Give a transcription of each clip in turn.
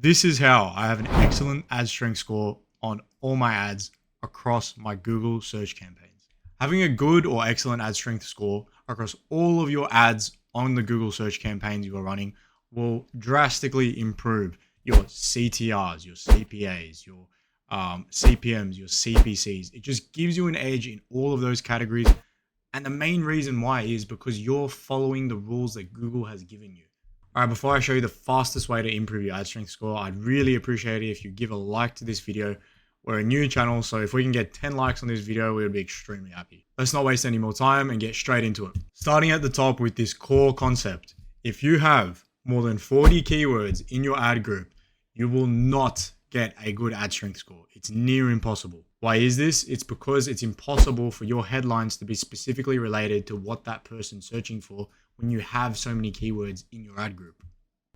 This is how I have an excellent ad strength score on all my ads across my Google search campaigns. Having a good or excellent ad strength score across all of your ads on the Google search campaigns you are running will drastically improve your CTRs, your CPAs, your CPMs, your CPCs. It just gives you an edge in all of those categories. And the main reason why is because you're following the rules that Google has given you. All right, before I show you the fastest way to improve your ad strength score, I'd really appreciate it if you give a like to this video. We're a new channel, so if we can get 10 likes on this video, we would be extremely happy. Let's not waste any more time and get straight into it. Starting at the top with this core concept. If you have more than 40 keywords in your ad group, you will not get a good ad strength score. It's near impossible. Why is this? It's because it's impossible for your headlines to be specifically related to what that person's searching for when you have so many keywords in your ad group.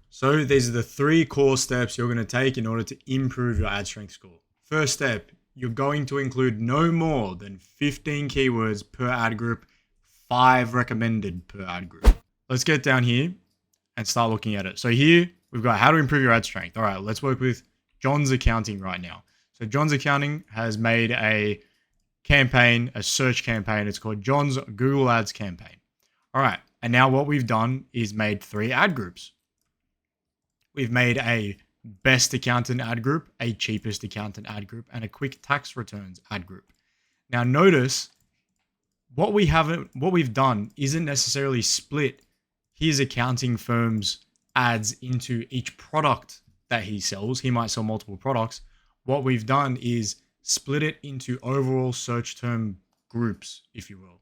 So these are the 3 core steps you're going to take in order to improve your ad strength score. First step, you're going to include no more than 15 keywords per ad group, 5 recommended per ad group. Let's get down here and start looking at it. So here we've got how to improve your ad strength. All right, let's work with John's Accounting right now. So John's Accounting has made a campaign, a search campaign. It's called John's Google Ads campaign. All right. And now what we've done is made 3 ad groups. We've made a best accountant ad group, a cheapest accountant ad group, and a quick tax returns ad group. Now notice what we've done isn't necessarily split his accounting firm's ads into each product that he sells. He might sell multiple products. What we've done is split it into overall search term groups, if you will.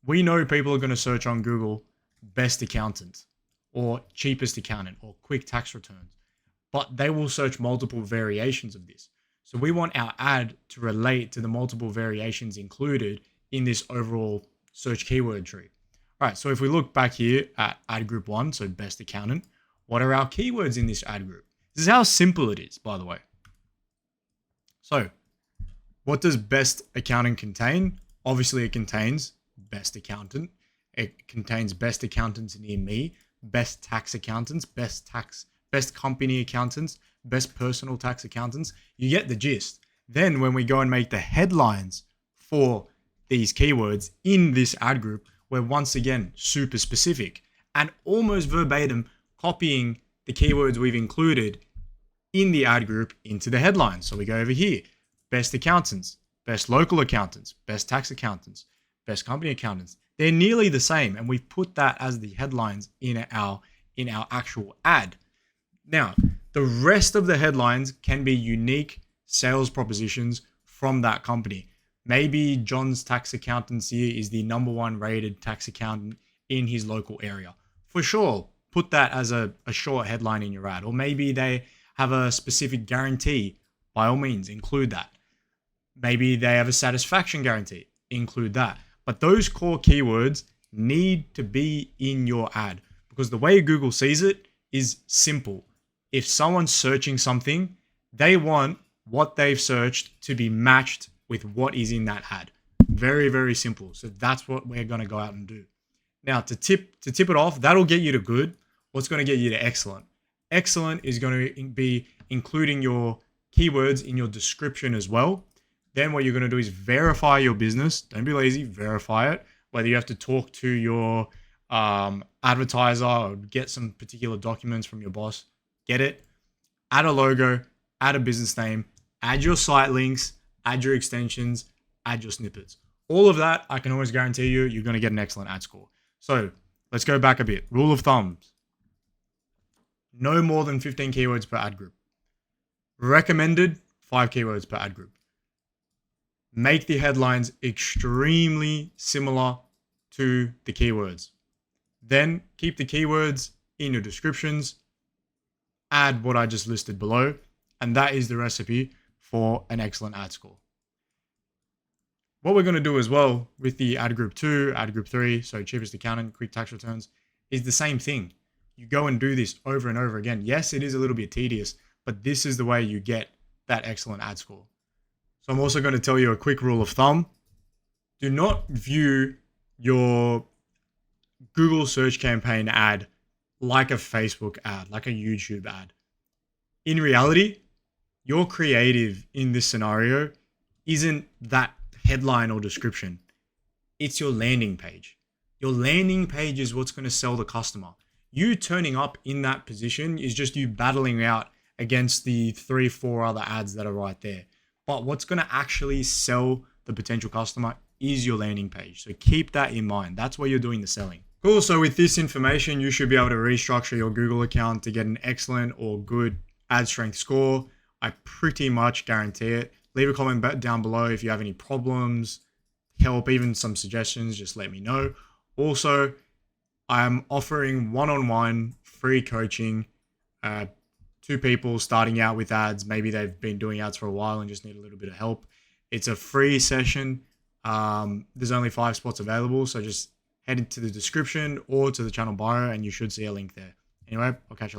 We know people are going to search on Google best accountant or cheapest accountant or quick tax returns, but they will search multiple variations of this. So we want our ad to relate to the multiple variations included in this overall search keyword tree. All right, so if we look back here at ad group 1, so best accountant, what are our keywords in this ad group? This is how simple it is, by the way. So what does best accountant contain? Obviously it contains best accountant. It contains best accountants near me, best tax accountants, best company accountants, best personal tax accountants. You get the gist. Then when we go and make the headlines for these keywords in this ad group, we're once again super specific and almost verbatim copying the keywords we've included in the ad group into the headlines. So we go over here, best accountants, best local accountants, best tax accountants, best company accountants. They're nearly the same, and we've put that as the headlines in our actual ad. Now, the rest of the headlines can be unique sales propositions from that company. Maybe John's tax accountancy is the #1 rated tax accountant in his local area. For sure, put that as a short headline in your ad. Or maybe they have a specific guarantee. By all means, include that. Maybe they have a satisfaction guarantee. Include that. But those core keywords need to be in your ad because the way Google sees it is simple. If someone's searching something, they want what they've searched to be matched with what is in that ad. Very, very simple. So that's what we're going to go out and do. Now, to tip it off, that'll get you to good. What's going to get you to excellent? Excellent is going to be including your keywords in your description as well. Then what you're going to do is verify your business. Don't be lazy, verify it. Whether you have to talk to your advertiser or get some particular documents from your boss, get it. Add a logo, add a business name, add your site links, add your extensions, add your snippets. All of that, I can always guarantee you're going to get an excellent ad score. So let's go back a bit. Rule of thumbs. No more than 15 keywords per ad group. Recommended 5 keywords per ad group. Make the headlines extremely similar to the keywords. Then keep the keywords in your descriptions. Add what I just listed below. And that is the recipe for an excellent ad score. What we're going to do as well with the ad group 2, ad group 3, so cheapest accountant, quick tax returns, is the same thing. You go and do this over and over again. Yes, it is a little bit tedious, but this is the way you get that excellent ad score. So I'm also going to tell you a quick rule of thumb. Do not view your Google search campaign ad like a Facebook ad, like a YouTube ad. In reality, your creative in this scenario isn't that headline or description. It's your landing page. Your landing page is what's going to sell the customer. You turning up in that position is just you battling out against the 3, 4 other ads that are right there. But what's going to actually sell the potential customer is your landing page. So keep that in mind. That's where you're doing the selling. Cool. So with this information, you should be able to restructure your Google account to get an excellent or good ad strength score. I pretty much guarantee it. Leave a comment down below if you have any problems, help, even some suggestions, just let me know. Also, I'm offering one-on-one free coaching to people starting out with ads. Maybe they've been doing ads for a while and just need a little bit of help. It's a free session. There's only 5 spots available, so just head into the description or to the channel bio and you should see a link there. Anyway, I'll catch you later.